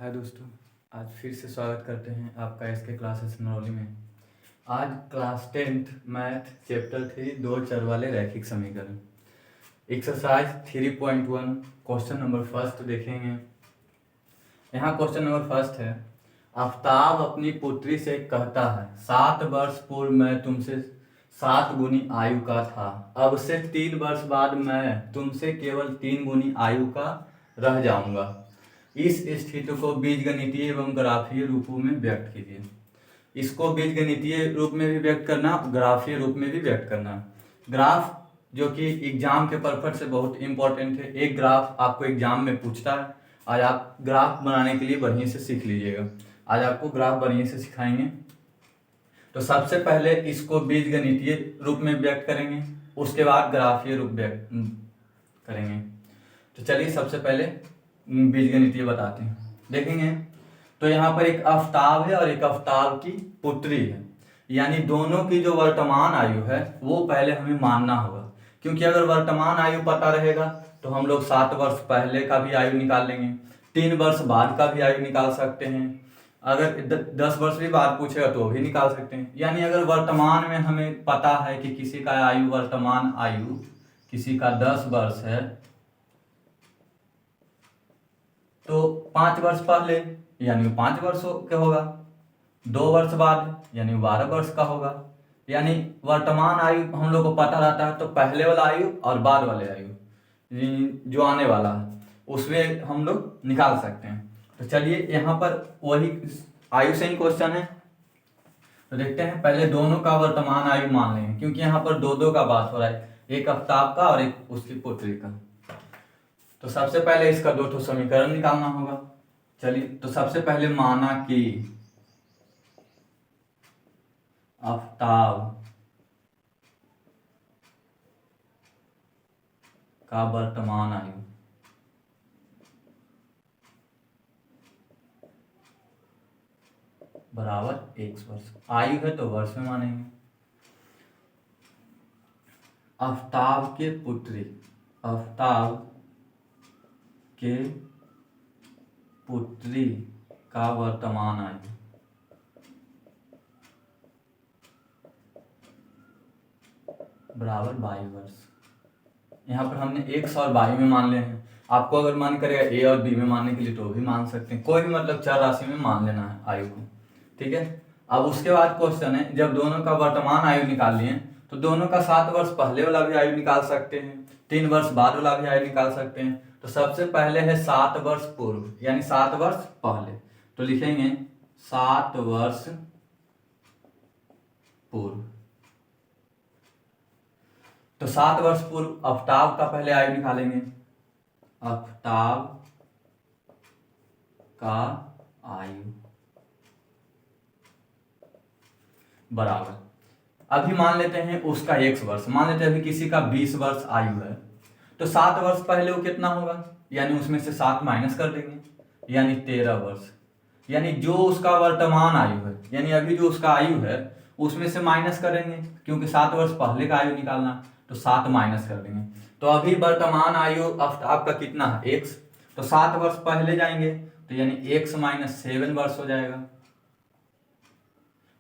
हाय दोस्तों, आज फिर से स्वागत करते हैं आपका एसके क्लासेस नरौली में। आज क्लास 10th मैथ चैप्टर 3 दो चर वाले रैखिक समीकरण एक्सरसाइज 3.1 क्वेश्चन नंबर फर्स्ट देखेंगे। यहाँ क्वेश्चन नंबर फर्स्ट है, आफ्ताब अपनी पुत्री से कहता है 7 वर्ष पूर्व मैं तुमसे 7 गुनी आयु का था, अब से 3 वर्ष बाद मैं तुमसे केवल 3 गुनी आयु का रह जाऊंगा। इस स्थिति को बीजगणितीय एवं ग्राफीय रूपों में व्यक्त कीजिए। इसको बीजगणितीय रूप में भी व्यक्त करना, ग्राफीय रूप में भी व्यक्त करना। ग्राफ जो कि एग्जाम के पर्पज से बहुत इंपॉर्टेंट है, एक ग्राफ आपको एग्जाम में पूछता है। आज आप ग्राफ बनाने के लिए बढ़िया से सीख लीजिएगा। आज आपको ग्राफ बढ़िया से सिखाएंगे। तो सबसे पहले इसको बीजगणितीय रूप में व्यक्त करेंगे, उसके बाद ग्राफीय रूप व्यक्त करेंगे। तो चलिए सबसे पहले बीजगणितीय बताते हैं, देखेंगे। तो यहाँ पर एक आफ्ताब है और एक आफ्ताब की पुत्री है, यानी दोनों की जो वर्तमान आयु है वो पहले हमें मानना होगा, क्योंकि अगर वर्तमान आयु पता रहेगा तो हम लोग 7 वर्ष पहले का भी आयु निकाल लेंगे, 3 वर्ष बाद का भी आयु निकाल सकते हैं, अगर 10 वर्ष भी बाद पूछेगा तो भी निकाल सकते हैं। यानी अगर वर्तमान में हमें पता है कि किसी का आयु, वर्तमान आयु किसी का 10 वर्ष है, तो 5 वर्ष पहले यानी 5 वर्ष का होगा, 2 वर्ष बाद यानी 12 वर्ष का होगा। यानी वर्तमान आयु हम लोग को पता रहता है, तो पहले वाला आयु और बाद वाले आयु जो आने वाला है उसमें हम लोग निकाल सकते हैं। तो चलिए यहाँ पर वही आयु से ही क्वेश्चन है, तो देखते हैं। पहले दोनों का वर्तमान आयु मान लेंगे, क्योंकि यहाँ पर दो का बात हो रहा है, एक आफ्ताब का और एक उसकी पुत्री का। तो सबसे पहले इसका 2 समीकरण निकालना होगा। चलिए, तो सबसे पहले माना कि आफ्ताब का वर्तमान आयु बराबर 1 वर्ष। आयु है तो वर्ष में मानेंगे। आफ्ताब के पुत्री, आफ्ताब के पुत्री का वर्तमान आयु बराबर 22 वर्ष। यहाँ पर हमने x और y में मान ले हैं। आपको अगर मन करेगा a और b में मानने के लिए तो भी मान सकते हैं, कोई भी मतलब चर राशि में मान लेना है आयु को, ठीक है। अब उसके बाद क्वेश्चन है, जब दोनों का वर्तमान आयु निकाल लिए तो दोनों का 7 वर्ष पहले वाला भी आयु निकाल सकते हैं, 3 वर्ष बाद वाला भी आयु निकाल सकते हैं। तो सबसे पहले है 7 वर्ष पूर्व, यानी 7 वर्ष पहले, तो लिखेंगे 7 वर्ष पूर्व। तो 7 वर्ष पूर्व आफ्ताब का पहले आयु निकालेंगे, आफ्ताब का आयु बराबर, अभी मान लेते हैं उसका 1 वर्ष, मान लेते हैं अभी किसी का 20 वर्ष आयु है, तो 7 वर्ष पहले वो कितना होगा, यानी उसमें से 7 माइनस कर देंगे, यानी 13 वर्ष। यानी जो उसका वर्तमान आयु है, यानी अभी जो उसका आयु है उसमें से माइनस करेंगे, क्योंकि 7 वर्ष पहले का आयु निकालना, तो 7 माइनस कर देंगे। तो अभी वर्तमान आयु आफ्ताब का कितना है, x, तो 7 वर्ष पहले जाएंगे, तो यानी x माइनस 7 वर्ष हो जाएगा।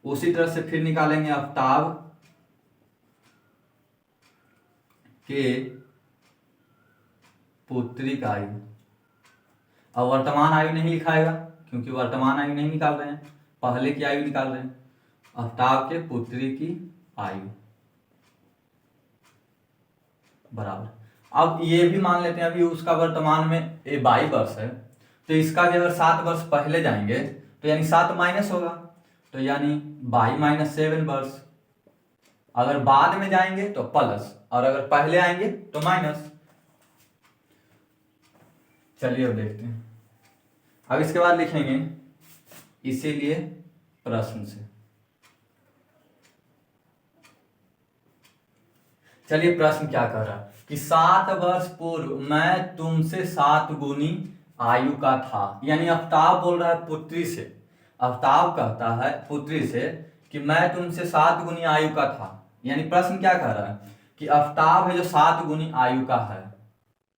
उसी तरह से फिर निकालेंगे आफ्ताब के पुत्री का आयु। अब वर्तमान आयु नहीं लिखाएगा, क्योंकि वर्तमान आयु नहीं निकाल रहे हैं, पहले की आयु निकाल रहे हैं। आफ्ताब के पुत्री की आयु बराबर, अब ये भी मान लेते हैं अभी उसका वर्तमान में 22 वर्ष है, तो इसका भी अगर 7 वर्ष पहले जाएंगे तो यानी 7 माइनस होगा, तो यानी 22 माइनस 7 वर्ष। अगर बाद में जाएंगे तो प्लस, और अगर पहले आएंगे तो माइनस। चलिए अब देखते हैं। अब इसके बाद लिखेंगे इसीलिए प्रश्न से। चलिए प्रश्न क्या कह रहा है कि 7 वर्ष पूर्व मैं तुमसे 7 गुनी आयु का था, यानी आफ्ताब बोल रहा है पुत्री से, आफ्ताब कहता है पुत्री से कि मैं तुमसे 7 गुनी आयु का था। यानी प्रश्न क्या कह रहा है कि आफ्ताब है जो 7 गुनी आयु का है,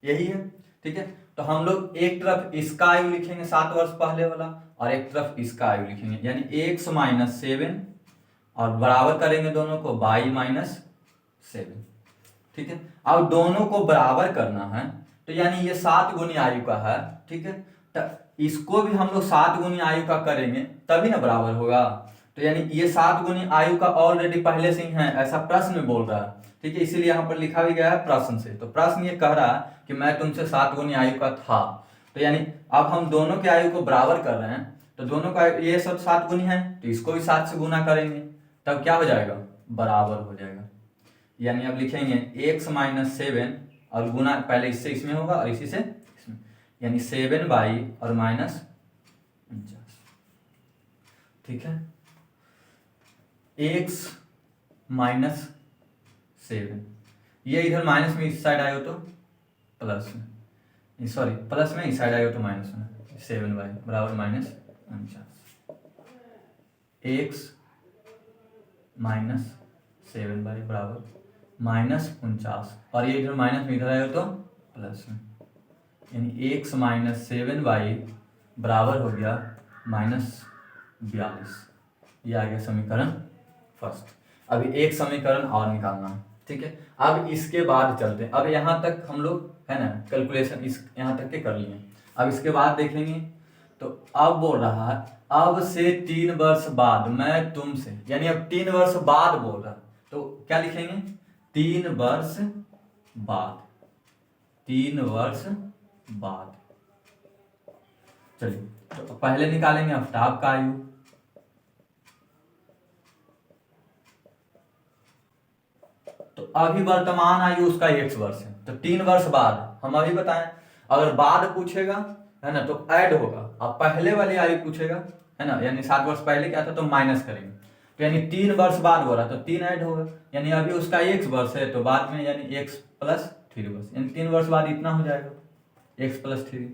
यही है, ठीक है। तो हम लोग एक तरफ इसका आयु लिखेंगे 7 वर्ष पहले वाला, और एक तरफ इसका आयु लिखेंगे, यानी x-7 और बराबर करेंगे दोनों को y-7। ठीक है, अब दोनों को बराबर करना है, तो यानी ये 7 गुनी आयु का है। ठीक है, तो इसको भी हम लोग 7 गुनी आयु का करेंगे तभी ना बराबर होगा। तो यानी ये 7 गुनी आयु का ऑलरेडी पहले से ही है, ऐसा प्रश्न में बोल रहा है। ठीक है, इसीलिए यहाँ पर लिखा भी गया है प्रश्न से। तो प्रश्न ये कह रहा है कि मैं तुमसे 7 गुनी आयु का था, तो यानी अब हम दोनों के आयु को बराबर कर रहे हैं, तो दोनों का ये सब 7 गुनी है, तो इसको भी 7 से गुना करेंगे, तब क्या हो जाएगा, बराबर हो जाएगा। यानी अब लिखेंगे x-7 और गुना पहले इससे इसमें होगा और इसी से इसमें, यानी 7y और -49। ठीक है, x-7, ये इधर माइनस में इस साइड आए हो तो प्लस में, सॉरी प्लस में इस साइड आए हो तो माइनस में, 7y बराबर -49। x-7y बराबर -49, और ये इधर माइनस में इधर आए हो तो प्लस में, यानी x-7y बराबर हो गया -42। ये आ गया समीकरण फर्स्ट। अभी एक समीकरण और निकालना है। ठीक है, अब इसके बाद चलते हैं। अब यहाँ तक हम लोग है ना कैलकुलेशन इस यहाँ तक के कर लिए। अब इसके बाद देखेंगे, तो अब बोल रहा है अब से 3 वर्ष बाद मैं तुमसे, यानी अब 3 वर्ष बाद बोल रहा है, तो क्या लिखेंगे, 3 वर्ष बाद, 3 वर्ष बाद। चलिए, तो पहले निकालेंगे आफ्ताब का आयु। तो अभी वर्तमान आयु उसका 1 वर्ष है, तो 3 वर्ष बाद हम अभी बताएं, अगर बाद पूछेगा है ना तो ऐड होगा, अब पहले वाली आयु पूछेगा है ना, यानी 7 वर्ष पहले क्या था तो माइनस करेंगे, तो यानी 3 वर्ष बाद बोला तो 3 ऐड होगा, यानी अभी उसका 1 वर्ष है तो बाद में यानी x + 3 वर्ष, यानी 3 वर्ष बाद इतना हो जाएगा x + 3।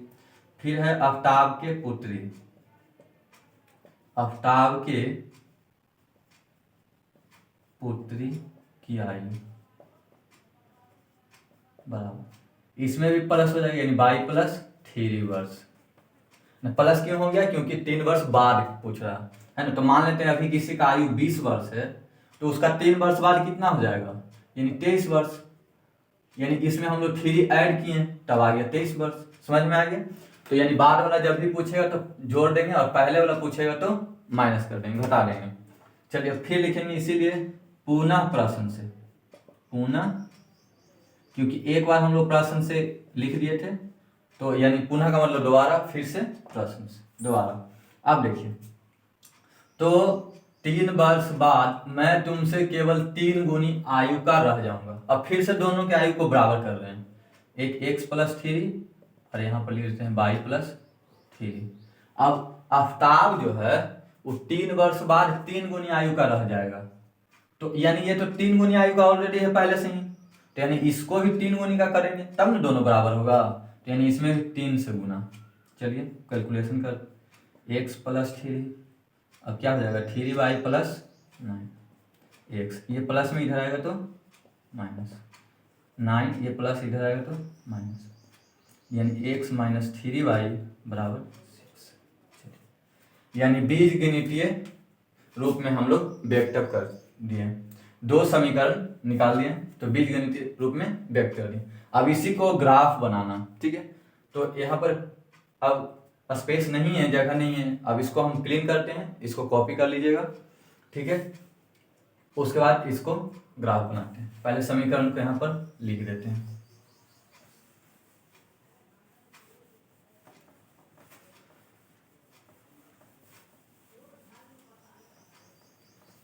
फिर है आफ्ताब के पुत्री, आफ्ताब के पुत्री की आयु बराबर, इसमें भी प्लस हो जाएगा, यानी y + 3 वर्ष। प्लस क्यों हो गया, क्योंकि 3 वर्ष बाद पूछ रहा है ना। तो मान लेते हैं अभी किसी का आयु 20 वर्ष है, तो उसका 3 वर्ष बाद कितना हो जाएगा, यानी 23 वर्ष, यानी इसमें हम लोग 3 ऐड किए तब आ गया 23 वर्ष। समझ में आ गया। तो यानी बाद वाला जब भी पूछेगा तो जोड़ देंगे, और पहले वाला पूछेगा तो माइनस कर देंगे, घटा देंगे। चलिए फिर लिखेंगे, इसीलिए पुनः प्रश्न से, पुनः, क्योंकि एक बार हम लोग प्रश्न से लिख दिए थे, तो यानी पुनः का मतलब दोबारा, फिर से प्रश्न से दोबारा। अब देखिए, तो 3 वर्ष बाद मैं तुमसे केवल 3 गुनी आयु का रह जाऊंगा। अब फिर से दोनों के आयु को बराबर कर रहे हैं, एक x + 3 और यहाँ पर लिख देते हैं y + 3। अब आफ्ताब जो है वो 3 वर्ष बाद 3 गुनी आयु का रह जाएगा, तो यानी ये तो 3 गुनी आयु का ऑलरेडी है पहले से ही, तो यानी इसको भी 3 गुनी का करेंगे तब ना दोनों बराबर होगा, तो यानी इसमें भी 3 से गुना। चलिए कैलकुलेशन कर, x + 3, अब क्या हो जाएगा 3y + 9x, ये प्लस में इधर आएगा तो -9, ये प्लस इधर आएगा तो माइनस, यानी x - 3y बराबर 6। यानी बीजगणितीय रूप में हम लोग व्यक्त कर दिए, 2 समीकरण निकाल दिए, तो बीजगणितीय रूप में व्यक्त कर दिए। अब इसी को ग्राफ बनाना। ठीक है, तो यहाँ पर अब स्पेस नहीं है, जगह नहीं है, अब इसको हम क्लीन करते हैं, इसको कॉपी कर लीजिएगा। ठीक है, उसके बाद इसको ग्राफ बनाते हैं। पहले समीकरण को यहाँ पर लिख देते हैं।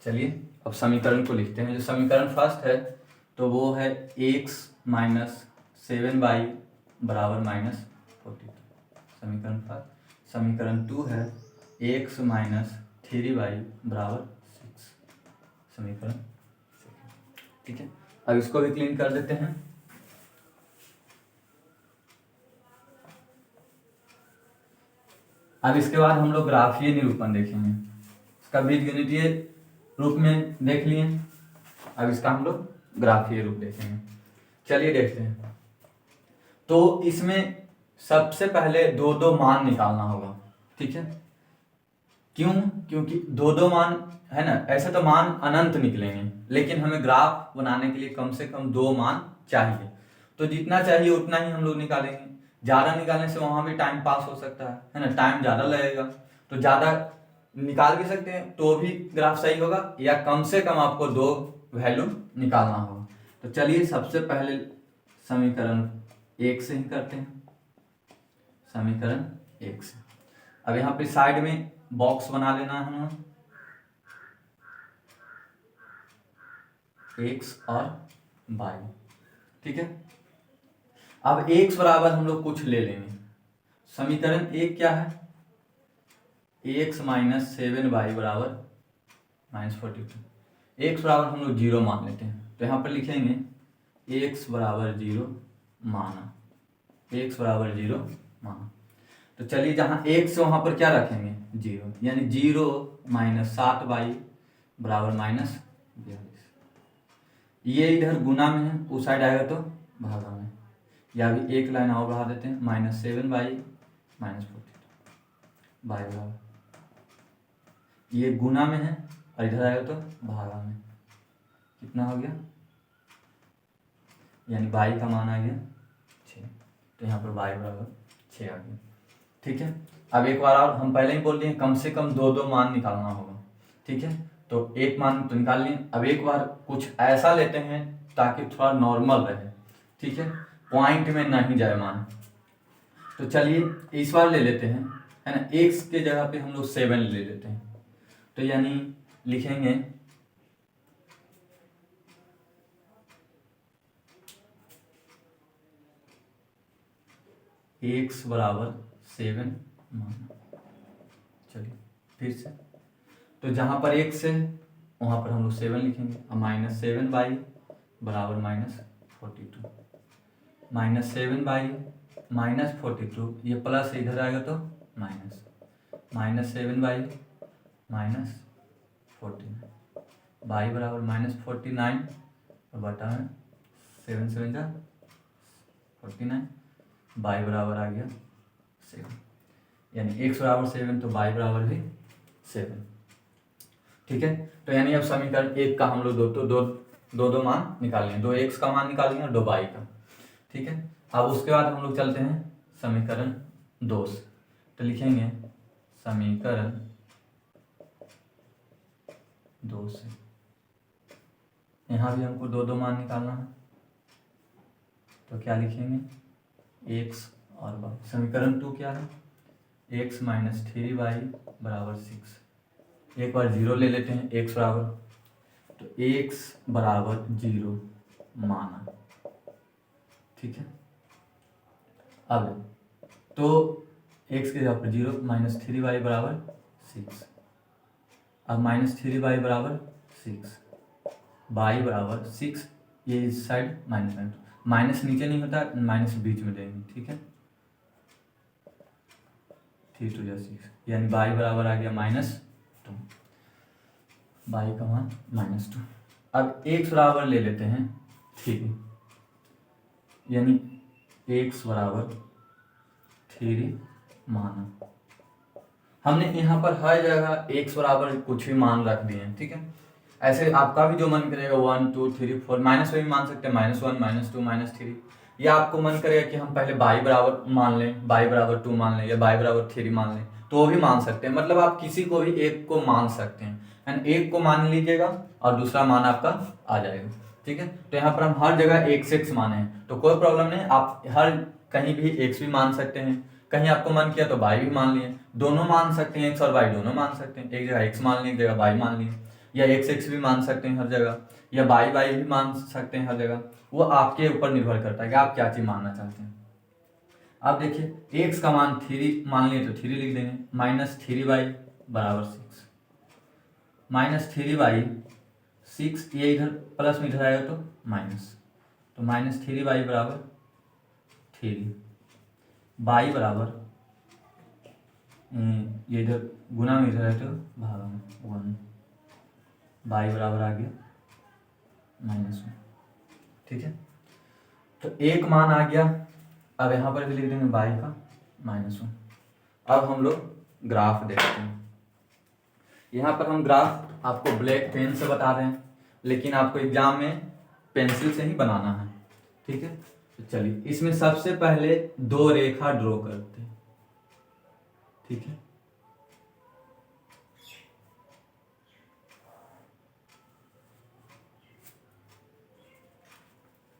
चलिए अब समीकरण को लिखते हैं। जो समीकरण फर्स्ट है तो वो है x - 7y बराबर -42, समीकरण फर्स्ट। समीकरण 2 है x - 3y बराबर 6, समीकरण सेकंड। ठीक है, अब इसको भी क्लीन कर देते हैं। अब इसके बाद हम लोग ग्राफीय निरूपण देखेंगे, इसका बीजगणितीय रूप में देख लिए, अब इसका हम लोग ग्राफीय रूप देखेंगे। चलिए देखते हैं। तो इसमें सबसे पहले दो दो मान निकालना होगा, ठीक है। क्यों? क्योंकि दो दो मान है ना, ऐसे तो मान अनंत निकलेंगे, लेकिन हमें ग्राफ बनाने के लिए कम से कम दो मान चाहिए। तो जितना चाहिए उतना ही हम लोग निकालेंगे। ज़्यादा निकालने से वहाँ भी टाइम पास हो सकता है ना, टाइम ज़्यादा लगेगा। तो ज़्यादा निकाल भी सकते हैं तो भी ग्राफ सही होगा, या कम से कम आपको दो वैल्यू निकालना होगा। तो चलिए सबसे पहले समीकरण 1 से ही करते हैं। समीकरण 1 से अब यहाँ पे साइड में बॉक्स बना लेना है हमें, x और y, ठीक है। अब x बराबर हम लोग कुछ ले लेंगे। समीकरण 1 क्या है? x माइनस 7y बराबर -42। x बराबर हम लोग 0 मान लेते हैं, तो यहाँ पर लिखेंगे x बराबर 0 माना, x बराबर 0 माना। तो चलिए जहाँ x वहाँ पर क्या रखेंगे? 0, यानी 0 माइनस 7y बराबर -42। ये इधर गुना में है, उस साइड आएगा तो भागा में, या अभी एक लाइन और बढ़ा देते हैं, -7y -42 बाई बराबर, ये गुना में है और इधर आएगा तो भागा में। कितना हो गया? यानी y का मान आ गया 6, तो यहाँ पर y बराबर 6 आ गया, ठीक है। अब एक बार और हम पहले ही बोल दिए कम से कम दो दो मान निकालना होगा, ठीक है। तो एक मान तो निकाल लिए, अब एक बार कुछ ऐसा लेते हैं ताकि थोड़ा नॉर्मल रहे, ठीक है, पॉइंट में नहीं जाए मान। तो चलिए इस बार ले लेते हैं, है ना, x के जगह पे हम लोग 7 ले लेते हैं। तो यानी लिखेंगे x बराबर 7 माना। चलिए फिर से, तो जहाँ पर x है वहाँ पर हम लोग 7 लिखेंगे, और -7y बराबर -42, -7y -42, ये प्लस इधर आएगा तो माइनस, -7y -49, y बराबर -49 और बटा में 7 7 जा 49, y बराबर आ गया 7, यानी x बराबर 7 तो y बराबर भी 7, ठीक है। तो यानी अब समीकरण 1 का हम लोग दो मान निकाल लेंगे, 2x का मान निकालेंगे और 2y का, ठीक है। अब उसके बाद हम लोग चलते हैं समीकरण 2 से, तो लिखेंगे समीकरण 2 से, यहाँ भी हमको दो मान निकालना है, तो क्या लिखेंगे x और y। समीकरण 2 क्या है? x माइनस 3y बराबर 6। एक बार 0 ले लेते हैं, x बराबर, तो x बराबर 0 माना, ठीक है। अब तो x के जगह पर 0, -3y बराबर 6, अब -3y बराबर 6, y बराबर 6, ये इस साइड माइनस नीचे नहीं होता, माइनस बीच में देंगे, ठीक है। 3 2 या 6, यानी y बराबर आ गया -2, y का मान -2। अब x बराबर ले लेते हैं 3, यानी x बराबर 3 माना। हमने यहाँ पर हर जगह x बराबर कुछ भी मान रख दिए हैं, ठीक है। ऐसे आपका भी जो मन करेगा 1 2 3 4, माइनस में भी मान सकते हैं, -1 -2 -3, या आपको मन करेगा कि हम पहले y बराबर मान लें, y बराबर 2 मान लें, या y बराबर 3 मान लें, तो वो भी मान सकते हैं। मतलब आप किसी को भी एक को मान सकते हैं, एंड एक को मान लीजिएगा और दूसरा मान आपका आ जाएगा, ठीक है। तो यहाँ पर हम हर जगह x माने हैं, तो कोई प्रॉब्लम नहीं, आप हर कहीं भी x भी मान सकते हैं, कहीं आपको मन किया तो y भी मान लिए, दोनों मान सकते हैं, x और y दोनों मान सकते हैं, एक जगह x मान लिए, एक जगह y मान लिए, या x भी मान सकते हैं हर जगह, या y भी मान सकते हैं हर जगह। वो आपके ऊपर निर्भर करता है कि आप क्या चीज़ मानना चाहते हैं। अब देखिए x का मान 3 मान लिए तो 3 लिख देंगे, -3y बराबर 6, -3y 6, ये इधर प्लस में इधर आएगा तो माइनस, तो -3y बराबर 3, y बराबर ये इधर गुना में इधर है तो भागा में 1, y बराबर आ गया -1, ठीक है। तो एक मान आ गया अब यहाँ पर भी लिख देंगे y का -1। अब हम लोग ग्राफ देखते हैं। यहाँ पर हम ग्राफ आपको ब्लैक पेन से बता रहे हैं, लेकिन आपको एग्जाम में पेंसिल से ही बनाना है, ठीक है। तो चलिए इसमें सबसे पहले दो रेखा ड्रॉ करते हैं, ठीक है।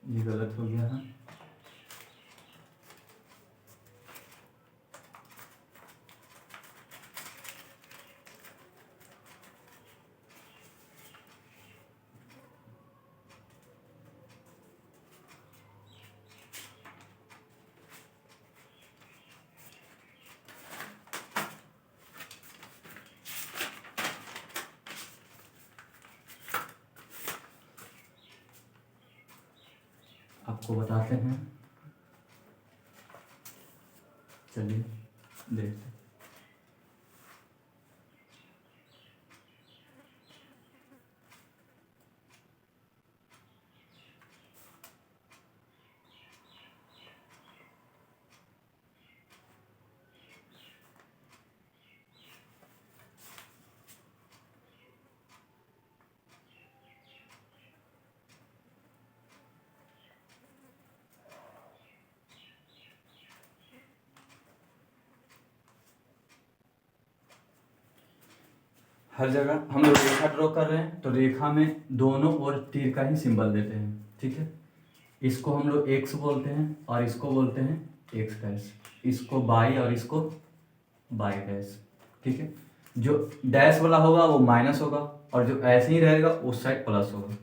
ये गलत हो गया है। आपको बताते हैं, चलिए देखते हैं। हर जगह हम लोग रेखा ड्रॉ कर रहे हैं, तो रेखा में दोनों ओर तीर का ही सिंबल देते हैं, ठीक है। इसको हम लोग x बोलते हैं और इसको बोलते हैं x डैश, इसको y और इसको y डैश, ठीक है। जो डैश वाला होगा वो माइनस होगा और जो ऐसे ही रहेगा उस साइड प्लस होगा,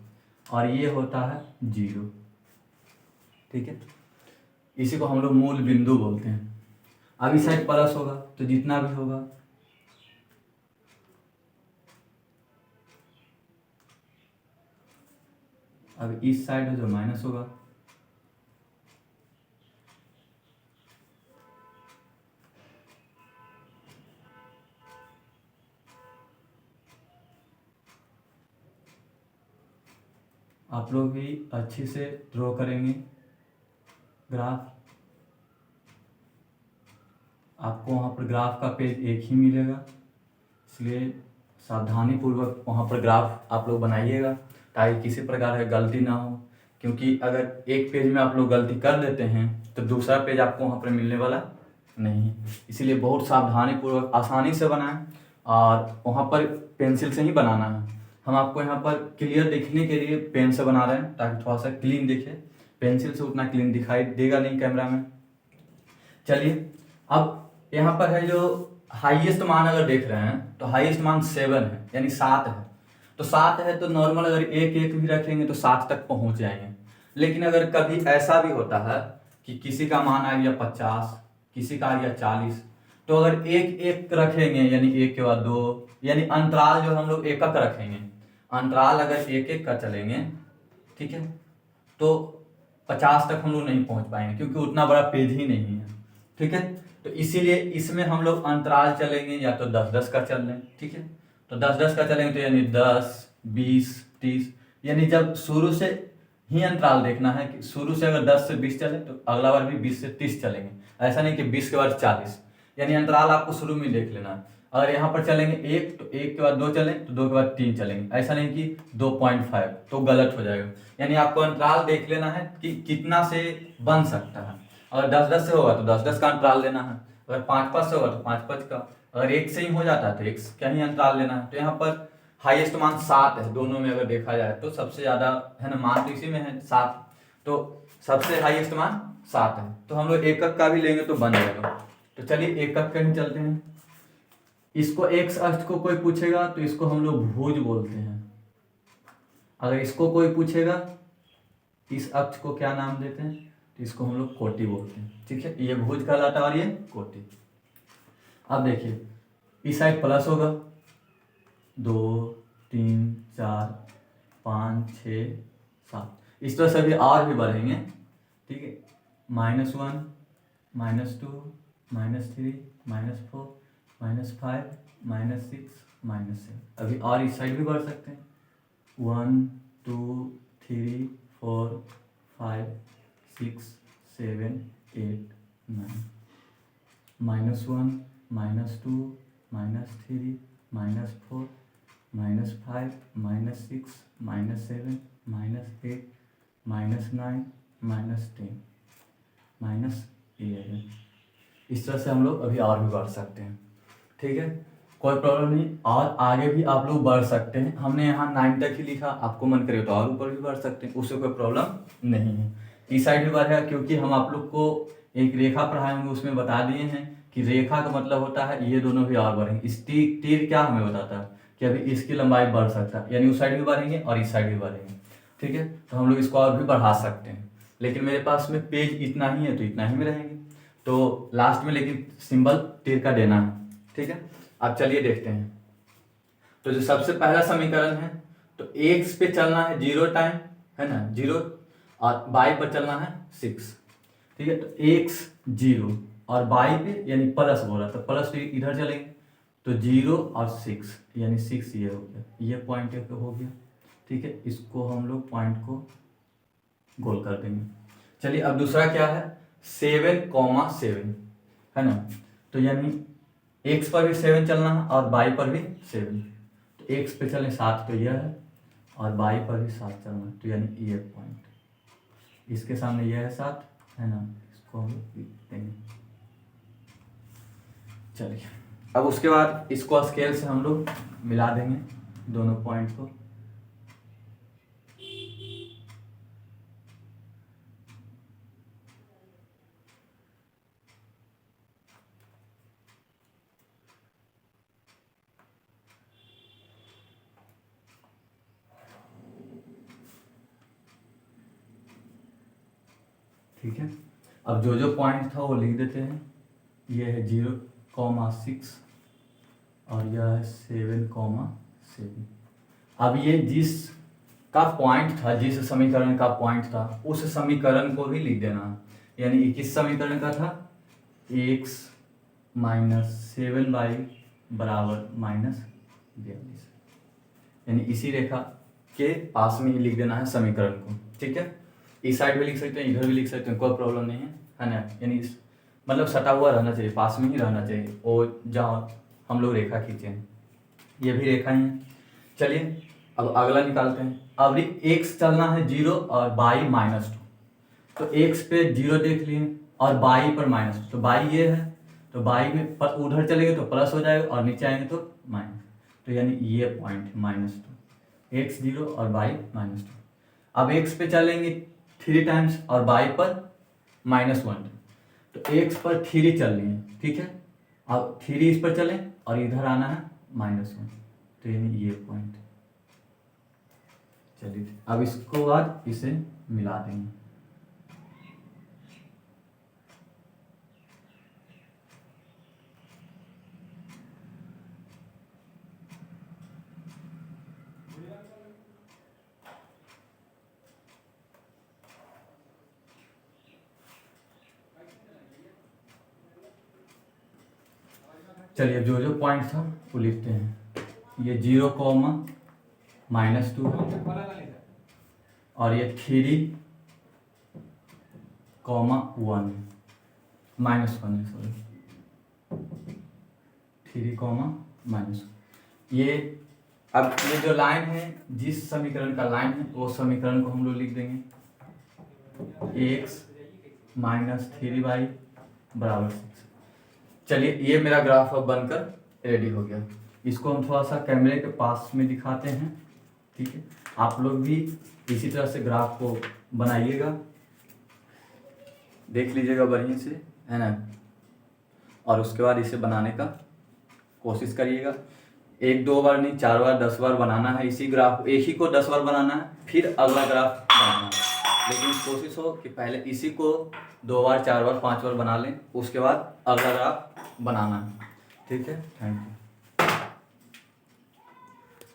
और ये होता है 0, ठीक है। इसी को हम लोग मूल बिंदु बोलते हैं। अब इस साइड प्लस होगा तो जितना भी होगा, अब इस साइड है जो माइनस होगा, आप लोग भी अच्छे से ड्रॉ करेंगे ग्राफ। आपको वहाँ पर ग्राफ का पेज एक ही मिलेगा, इसलिए सावधानी पूर्वक वहाँ पर ग्राफ आप लोग बनाइएगा ताकि किसी प्रकार की गलती ना हो, क्योंकि अगर एक पेज में आप लोग गलती कर देते हैं तो दूसरा पेज आपको वहाँ पर मिलने वाला नहीं है। इसीलिए बहुत सावधानी पूर्वक आसानी से बनाएं, और वहाँ पर पेंसिल से ही बनाना है। हम आपको यहाँ पर क्लियर दिखने के लिए पेन से बना रहे हैं ताकि थोड़ा सा क्लीन दिखे, पेंसिल से उतना क्लीन दिखाई देगा नहीं कैमरा में। चलिए अब यहाँ पर है जो हाईएस्ट मान अगर देख रहे हैं तो हाईएस्ट मान 7 है, यानी 7 है। तो 7 है तो नॉर्मल अगर एक एक भी रखेंगे तो 7 तक पहुंच जाएंगे। लेकिन अगर कभी ऐसा भी होता है कि किसी का मान आ गया 50, किसी का आ गया 40, तो अगर एक एक रखेंगे यानी एक के बाद दो, यानी अंतराल जो हम लोग एकक रखेंगे, अंतराल अगर एक एक का चलेंगे, ठीक है, तो 50 तक हम लोग नहीं पहुंच पाएंगे क्योंकि उतना बड़ा पेज ही नहीं है, ठीक है। तो इसीलिए इसमें हम लोग अंतराल चलेंगे या तो 10-10 का चल लें, ठीक है। तो 10-10 का चलेंगे तो यानी 10, 20, 30, यानी जब शुरू से ही अंतराल देखना है कि शुरू से अगर 10 से 20 चले तो अगला बार भी 20 से 30 चलेंगे, ऐसा नहीं कि 20 के बाद 40, यानी अंतराल आपको शुरू में देख लेना है। अगर यहाँ पर चलेंगे एक तो एक के बाद दो चलें तो दो के बाद तीन चलेंगे, ऐसा नहीं कि 2.5, तो गलत हो जाएगा। यानी आपको अंतराल देख लेना है कि कितना से बन सकता है। अगर 10-10 से होगा तो 10-10 का अंतराल लेना है, अगर 5-5 से होगा तो 5-5 का, अगर एक से ही हो जाता है तो एक का ही अंतराल लेना है। तो यहाँ पर हाईएस्ट मान 7 है, दोनों में अगर देखा जाए तो सबसे ज्यादा है ना, मान तो इसी में है 7, तो सबसे हाईएस्ट मान 7 है। तो हम लोग एकक का भी लेंगे तो बन जाएगा। तो चलिए एकक कहीं चलते हैं। इसको एक्स अक्ष को कोई पूछेगा तो इसको हम लोग भुज बोलते हैं। अगर इसको कोई पूछेगा इस अक्ष को क्या नाम देते हैं तो इसको हम लोग कोटि बोलते हैं, ठीक है। ये भुज कहलाता है और ये कोटि। अब देखिए इस साइड प्लस होगा, 2, 3, 4, 5, 6, 7, इस तरह से भी और भी बढ़ेंगे, ठीक है। -1, -2, -3, -4, -5, -6, -7, अभी और इस साइड भी बढ़ सकते हैं। 1, 2, 3, 4, 5, 6, 7, 8 9 -1 -2 -3 -4 -5 -6 -7 -8 -9 -10 -11। इस तरह से हम लोग अभी और भी बढ़ सकते हैं, ठीक है, कोई प्रॉब्लम नहीं। और आगे भी आप लोग बढ़ सकते हैं। हमने यहाँ 9 तक ही लिखा, आपको मन करे तो और ऊपर भी बढ़ सकते हैं, उससे कोई प्रॉब्लम नहीं है। इस साइड भी बढ़ेगा क्योंकि हम आप लोग को एक रेखा पढ़ाए होंगे, उसमें बता दिए हैं कि रेखा का मतलब होता है ये दोनों भी और बढ़ेंगे। इस तीर क्या हमें बताता है कि अभी इसकी लंबाई बढ़ सकता है, यानी उस साइड भी बढ़ेंगे और इस साइड भी बढ़ेंगे, ठीक है। तो हम लोग इसको और भी बढ़ा सकते हैं, लेकिन मेरे पास में पेज इतना ही है तो इतना ही में रहेंगे। तो लास्ट में लेकिन सिंबल तीर का देना है, ठीक है। अब चलिए देखते हैं। तो जो सबसे पहला समीकरण है, तो x पे चलना है 0 टाइम, है ना, 0, और y पर चलना है 6, ठीक है। तो x 0 और y पे यानी प्लस बोला तो प्लस पे इधर चलेंगे, तो 0 और 6 यानी 6 ये हो गया, ये पॉइंट हो गया, ठीक है। इसको हम लोग पॉइंट को गोल कर देंगे। चलिए अब दूसरा क्या है, 7,7, है ना। तो यानी x पर भी 7 चलना है और y पर भी 7। तो x पे चले 7 तो यह है, और y पर भी 7 चलना है, तो यानी ये पॉइंट, इसके सामने यह है 7, है ना, इसको हम लिख देंगे। चलिए अब उसके बाद इसको स्केल से हम लोग मिला देंगे दोनों पॉइंट को। ठीक है, अब जो जो पॉइंट था वो लिख देते हैं। ये है 0,6 और यह है 7,7। अब ये जिस का पॉइंट था, जिस समीकरण का पॉइंट था, उस समीकरण को भी लिख देना है। यानी किस समीकरण का था, x - 7y बराबर -42, यानी इसी रेखा के पास में ही लिख देना है समीकरण को, ठीक है। इस साइड भी लिख सकते हैं, इधर भी लिख सकते हैं, कोई प्रॉब्लम नहीं है ना। यानी मतलब सटा हुआ रहना चाहिए, पास में ही रहना चाहिए, और जहाँ हम लोग रेखा खींचे हैं ये भी रेखा ही है। चलिए अब अगला निकालते हैं। अब x चलना है 0 और y -2, तो x पे 0 देख लिए और y पर -2, तो y ये है, तो y में उधर चलेंगे तो प्लस हो जाएगा और नीचे आएंगे तो माइनस, तो यानी ये पॉइंट -2, x 0 और y -2। अब x पे चलेंगे 3 टाइम्स और y पर -1, तो x पर 3 चल रही है, ठीक है। अब 3 इस पर चलें और इधर आना है -1, तो यानी ये पॉइंट। चलिए अब इसको बाद इसे मिला देंगे। चलिए जो जो पॉइंट था वो लिखते हैं। ये 0, -2 और ये 3, -1 है, सॉरी, 3, -1। ये अब ये जो लाइन है, जिस समीकरण का लाइन है वो समीकरण को हम लोग लिख देंगे, x - 3y बराबर 6। चलिए ये मेरा ग्राफ अब बनकर रेडी हो गया। इसको हम थोड़ा सा कैमरे के पास में दिखाते हैं, ठीक है। आप लोग भी इसी तरह से ग्राफ को बनाइएगा, देख लीजिएगा बढ़िया से, है ना, और उसके बाद इसे बनाने का कोशिश करिएगा। 1-2 बार नहीं, 4 बार 10 बार बनाना है इसी ग्राफ, एक ही को 10 बार बनाना है, फिर अगला ग्राफ बनाना है। लेकिन कोशिश हो कि पहले इसी को 2 बार 4 बार 5 बार बना लें, उसके बाद अगला ग्राफ बनाना है, ठीक है। Thank you.